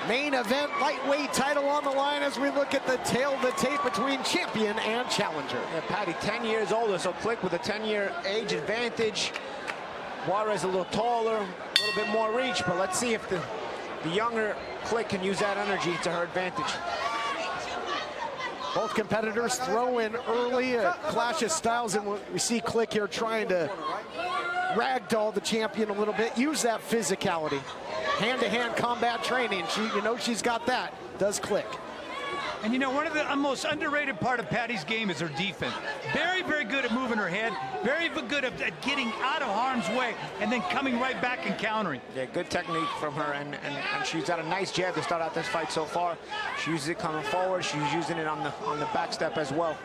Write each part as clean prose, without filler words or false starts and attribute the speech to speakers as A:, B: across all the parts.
A: Main event lightweight title on the line as we look at the tail of the tape between champion and challenger.
B: Yeah, Patty 10 years older, so Click with a 10-year age advantage. Juarez a little taller, a little bit more reach, but let's see if the younger Click can use that energy to her advantage.
A: Both competitors throw in early, a clash of styles, and we see Click here trying to ragdoll the champion a little bit, use that physicality. Hand-to-hand combat training, she's got that, does Click.
C: And you know, one of the most underrated part of Patty's game is her defense. Very, very good at moving her head, very good at getting out of harm's way, and then coming right back and countering.
B: Yeah, good technique from her, and she's got a nice jab to start out this fight so far. She uses it coming forward, she's using it on the back step as well.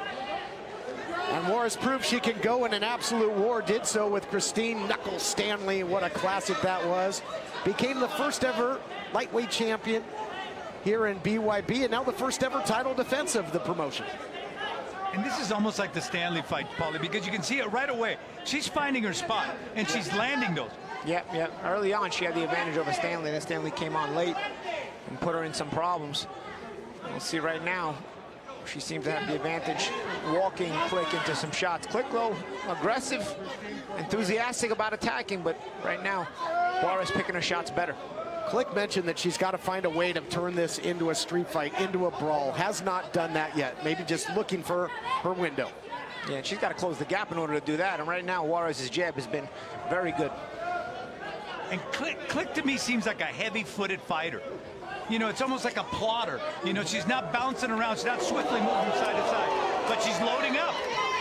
A: And Juarez proved she can go in an absolute war, did so with Christine Knuckles Stanley. What a classic that was. Became the first ever lightweight champion here in BYB, and now the first ever title defense of the promotion.
C: And this is almost like the Stanley fight, Paulie, because you can see it right away. She's finding her spot, and she's landing those.
B: Yeah. Early on, she had the advantage over Stanley. Then Stanley came on late and put her in some problems. We'll see right now. She seems to have the advantage, walking Click into some shots. Click, though, aggressive, enthusiastic about attacking, but right now, Juarez picking her shots better.
A: Click mentioned that she's got to find a way to turn this into a street fight, into a brawl. Has not done that yet. Maybe just looking for her window.
B: Yeah, she's got to close the gap in order to do that. And right now, Juarez's jab has been very good.
C: And Click to me seems like a heavy-footed fighter. You know, it's almost like a plotter. You know, she's not bouncing around. She's not swiftly moving side to side, but she's loading up.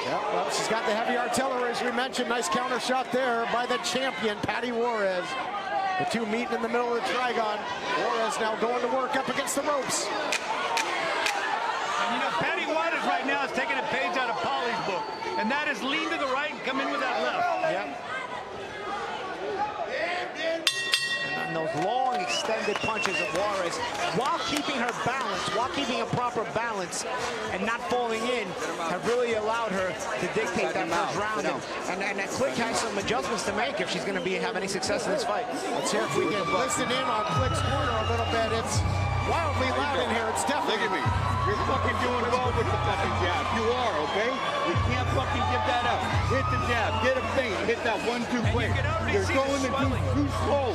A: Yeah, well, she's got the heavy artillery, as we mentioned. Nice counter shot there by the champion, Patty Juarez. The two meeting in the middle of the trigon. Juarez now going to work up against the ropes.
C: And you know, Patty Juarez right now is taking a page out of Paulie's book, and that is lean to the right and come in with that left.
B: Yep. And those long extended punches of Juarez, while keeping her balance, while keeping a proper balance and not falling in, have really allowed her to dictate that first round. And that Click has some adjustments to make if she's going to have any success in this fight.
A: Let's hear if we can listen in on Click's corner a little bit. It's wildly loud in here. It's definitely.
D: Look at me. You're fucking doing well with the fucking jab. You are, okay? You can't fucking give that up. Hit the jab. Get a feint. Hit that 1-2 quick. You're going to do too slow.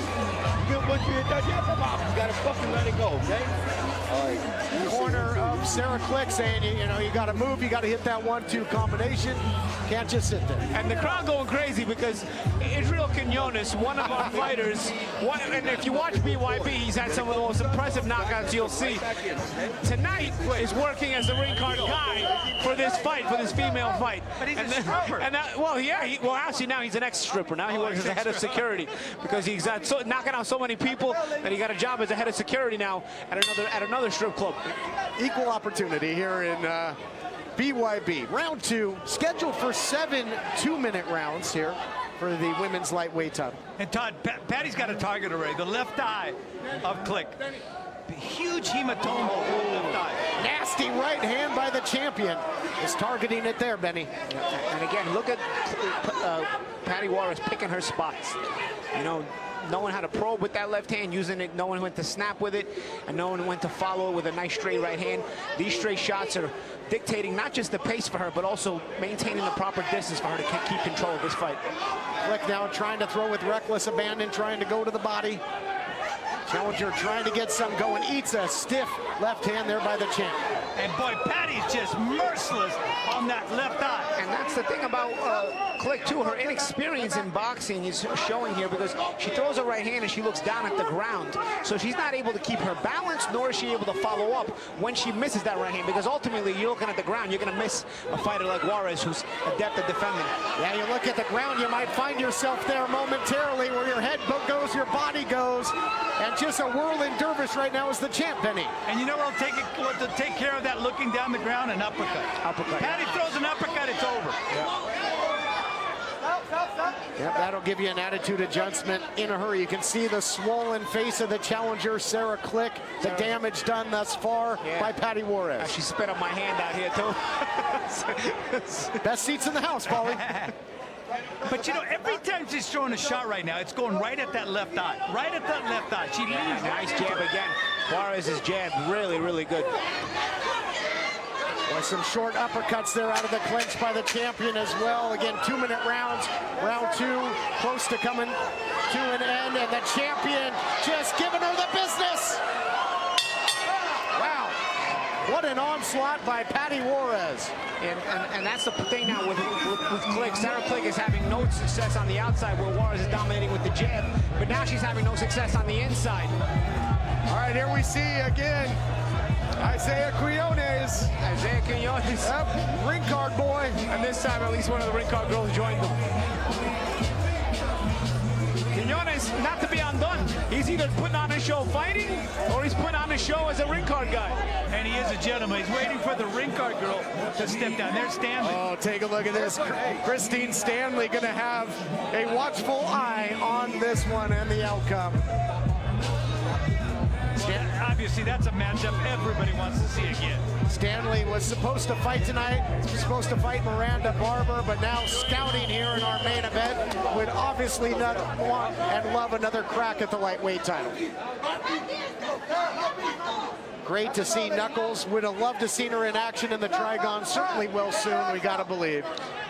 D: Once you hit that jab, you gotta fucking let it go, okay? All right.
A: Corner of Sarah Click saying, you know, you gotta move, you gotta hit that 1-2 combination. Can't just sit there.
B: And the crowd going crazy because Israel Quinones, one of our fighters, and if you watch BYB, he's had some of the most impressive knockouts you'll see. Tonight is working as the ring card guy for this fight, for this female fight.
C: But he's a stripper.
B: Well, actually now he's an ex-stripper. Now he works as a head of security because he's knocking out so many people that he got a job as a head of security now at another strip club.
A: Equal opportunity here in BYB. Round 2, scheduled for 7 2-minute rounds here for the women's lightweight title.
C: And Todd, Patty's got a target already. The left eye of Click. Huge hematoma over the left eye.
A: Nasty right hand by the champion. Is targeting it there, Benny.
B: And again, look at Patty Juarez picking her spots. You know, knowing how to probe with that left hand, using it, knowing when to snap with it, and knowing when to follow it with a nice straight right hand. These straight shots are dictating not just the pace for her, but also maintaining the proper distance for her to keep control of this fight.
A: Click now trying to throw with reckless abandon, trying to go to the body. Challenger trying to get some going, eats a stiff left hand there by the champ.
C: And boy, Patty's just merciless on that left eye.
B: And that's the thing about Click too, her inexperience in boxing is showing here because she throws her right hand and she looks down at the ground. So she's not able to keep her balance, nor is she able to follow up when she misses that right hand, because ultimately you're looking at the ground, you're gonna miss a fighter like Juarez who's adept at defending.
A: Yeah, you look at the ground, you might find yourself there momentarily where your head goes, your body goes, and just a whirling dervish right now is the champ, Benny.
C: And you know what'll take care of that looking down the ground? An uppercut. Patty throws an uppercut, it's over.
A: Yep, that'll give you an attitude adjustment in a hurry. You can see the swollen face of the challenger, Sarah Click. The damage done thus far by Patty Juarez.
B: She spit on my hand out here, too.
A: Best seats in the house, Paulie.
C: But you know, every time she's throwing a shot right now, it's going right at that left eye. Right at that left eye. She leans.
B: Nice jab again. Juarez's jab, really, really good.
A: With some short uppercuts there out of the clinch by the champion as well. Again, 2-minute rounds. Round 2, close to coming to an end, and the champion just giving her the business. Wow, what an onslaught by Patty Juarez.
B: And that's the thing now with Click. Sarah Click is having no success on the outside where Juarez is dominating with the jab, but now she's having no success on the inside.
E: All right, here we see again Isaiah Quinones.
B: Isaiah Quinones.
E: Yep, ring card boy.
B: And this time, at least one of the ring card girls joined them. Quinones, not to be undone. He's either putting on a show fighting, or he's putting on a show as a ring card guy.
C: And he is a gentleman. He's waiting for the ring card girl to step down. There's Stanley.
E: Oh, take a look at this. Christine Stanley going to have a watchful eye on this one and the outcome.
C: Obviously, that's a matchup everybody wants to see again.
A: Stanley was supposed to fight tonight, supposed to fight Miranda Barber, but now scouting here in our main event, would obviously not want and love another crack at the lightweight title. Great to see Knuckles. Would have loved to seen her in action in the Trigon. Certainly will soon, we gotta believe.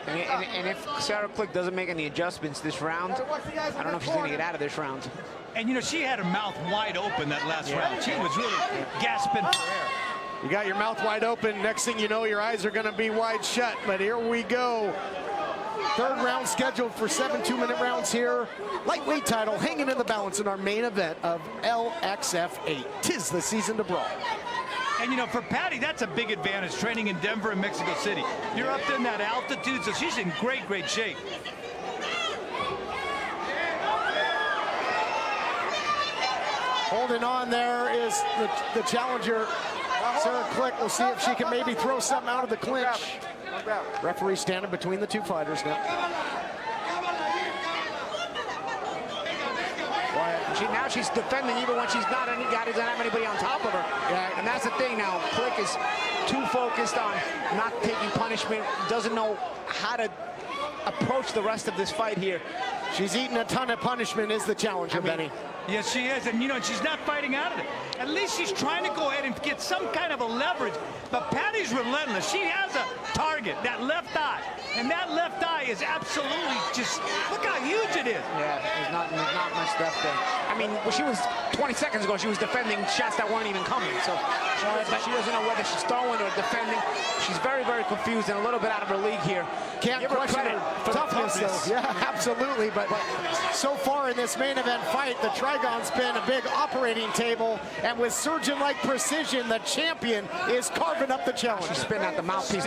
B: And if Sarah Click doesn't make any adjustments this round, I don't know if she's gonna get out of this round.
C: And you know, she had her mouth wide open that last round. She was really gasping for air.
A: You got your mouth wide open. Next thing you know, your eyes are gonna be wide shut. But here we go. Third round scheduled for 7 2-minute rounds here. Lightweight title hanging in the balance in our main event of LXF8. 'Tis the season to brawl.
C: And you know, for Patty, that's a big advantage, training in Denver and Mexico City. You're up in that altitude, so she's in great, great shape.
A: Holding on there is the challenger, Sarah Click. We'll see if she can maybe throw something out of the clinch. Referee standing between the two fighters now.
B: Now she's defending even when she's not any guy doesn't have anybody on top of her.
A: Yeah.
B: And that's the thing now. Click is too focused on not taking punishment, doesn't know how to approach the rest of this fight here.
A: She's eating a ton of punishment, is the challenger, Benny.
C: Yes, she is. And, you know, she's not fighting out of it. At least she's trying to go ahead and get some kind of a leverage. But Patty's relentless. She has a target, that left eye. And that left eye is absolutely just, look how huge it is.
B: Yeah, there's not much left there. I mean, well, she was 20 seconds ago, she was defending shots that weren't even coming. So she doesn't know whether she's throwing or defending. She's very, very confused and a little bit out of her league here.
A: Can't question her toughness, though. Yeah, absolutely. But so far in this main event fight, the Trigon's been a big operating table. And with surgeon-like precision, the champion is carving up the challenger.
B: She's spinning out the mouthpiece.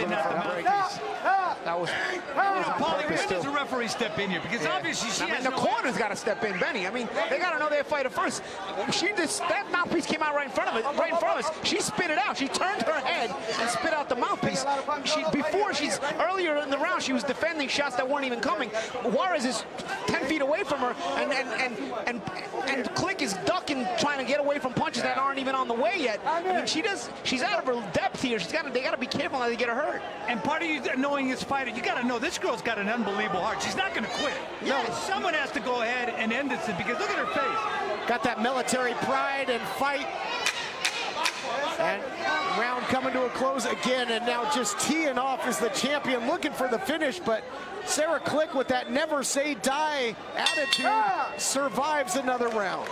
B: That was
C: Paulie, when does the referee step in here? Because obviously she has
B: the corner's got to step in, Benny. I mean, they got to know their fighter first. That mouthpiece came out right in front of us. She spit it out. She turned her head and spit out the mouthpiece. Earlier in the round, she was defending shots that weren't even coming. Juarez is 10 feet away from her, and Click is ducking, trying to get away from punches that aren't even on the way yet. I mean, she's out of her depth here. They got to be careful not to get her hurt.
C: And part of you knowing this fighter, you got to know this girl's got an unbelievable heart. She's not going to quit. No, someone has to go ahead and end this because look at her face.
A: Got that military pride and fight. And round coming to a close again, and now just teeing off as the champion, looking for the finish, but Sarah Click with that never say die attitude survives another round.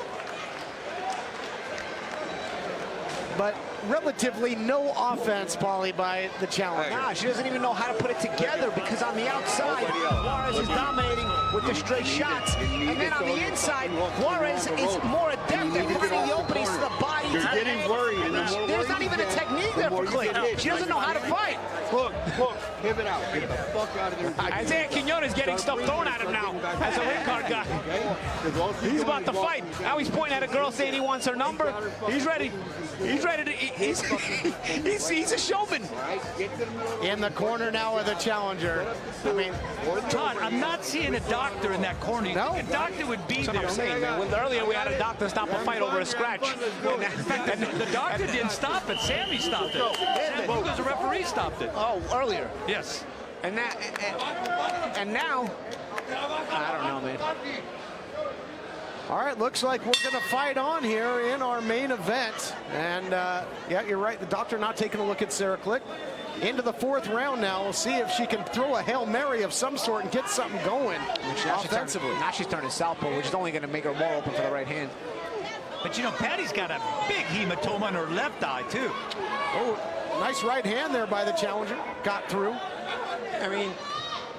A: But relatively no offense, Paulie, by the challenger.
B: Nah, she doesn't even know how to put it together because on the outside, Juarez is dominating with the straight shots. And then on the inside, Juarez is more adept at finding the openings to the body.
D: You're getting worried.
B: There's not even a technique there for Click. She doesn't know how to fight.
D: Look, pivot out. Get the fuck out of there.
B: Isaiah Quinones getting stuff thrown at him now as a ring card guy. He's about to fight. Now he's pointing at a girl saying he wants her number. He's ready. He's ready to. He's a showman.
A: In the corner now of the challenger. I mean,
C: Todd, I'm not seeing a doctor in that corner.
A: No.
C: A doctor would be
B: That's what
C: there.
B: I'm saying, man. Well, earlier we had a doctor stop a fight over a scratch.
C: And the doctor didn't stop it. Sammy stopped it. Sam Lucas, the referee, stopped it.
B: Oh, earlier.
C: Yes.
B: And now, I don't know, man.
A: All right, looks like we're going to fight on here in our main event. And yeah, you're right. The doctor not taking a look at Sarah Klick. Into the 4th round now. We'll see if she can throw a Hail Mary of some sort and get something going offensively.
B: Now she's turning southpaw, which is only going to make her more open for the right hand.
C: But you know, Patty's got a big hematoma on her left eye too.
A: Oh, nice right hand there by the challenger. Got through.
B: I mean,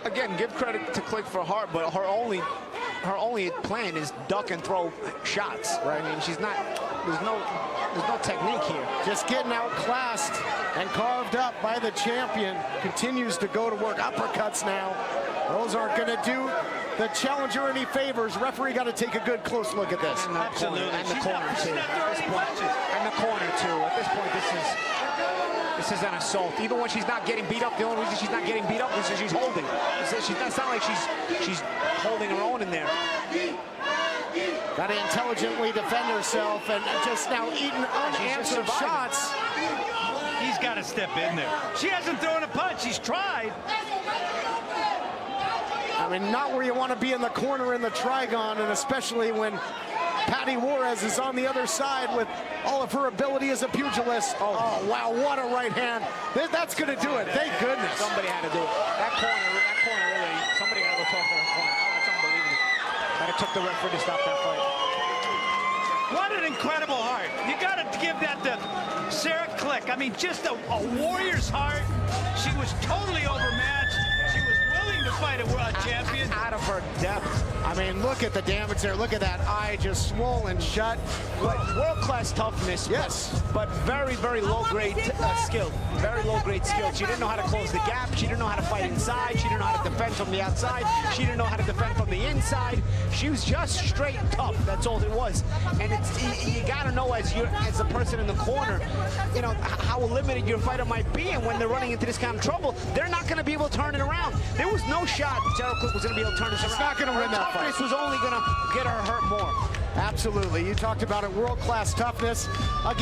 B: again, give credit to Klick for heart, but her only plan is duck and throw shots. Right? I mean, she's not. There's no technique here.
A: Just getting outclassed and carved up by the champion. Continues to go to work. Uppercuts now. Those aren't going to do the challenger any favors. Referee got to take a good close look at this.
B: And
C: Absolutely.
B: And the corner too. At this point, and the corner too. At this point, this is an assault. Even when she's not getting beat up, the only reason she's not getting beat up is she's holding. It's not like she's holding her own in there.
A: Got to intelligently defend herself and just now eating unanswered shots.
C: He's got to step in there. She hasn't thrown a punch. She's tried.
A: I mean, not where you want to be in the corner in the Trigon, and especially when Patty Juarez is on the other side with all of her ability as a pugilist. Oh wow, what a right hand. That's going to do it. Thank goodness.
B: Somebody had to do it. That corner really, somebody got to go talk to that corner. Oh, that's unbelievable. That it took the referee to stop that fight.
C: What an incredible heart. You got to give that to Sarah Klick. I mean, just a warrior's heart. She was totally overmatched. She was willing to fight a world champion.
B: Out of her depth.
A: I mean, look at the damage there. Look at that eye just swollen shut.
B: World-class toughness.
A: Yes.
B: But very, very low-grade skill. Very low-grade skill. She didn't know how to close the gap. She didn't know how to fight inside. She didn't know how to defend from the outside. She didn't know how to defend from the inside. She was just straight tough. That's all it was. And you got to know as a person in the corner, you know, how limited your fighter might be. And when they're running into this kind of trouble, they're not going to be able to turn it around. There was no shot Sarah Klick was going to be able to turn this around.
A: She's not going to win that fight.
B: This was only going to get her hurt more.
A: Absolutely. You talked about it, world-class toughness. Again,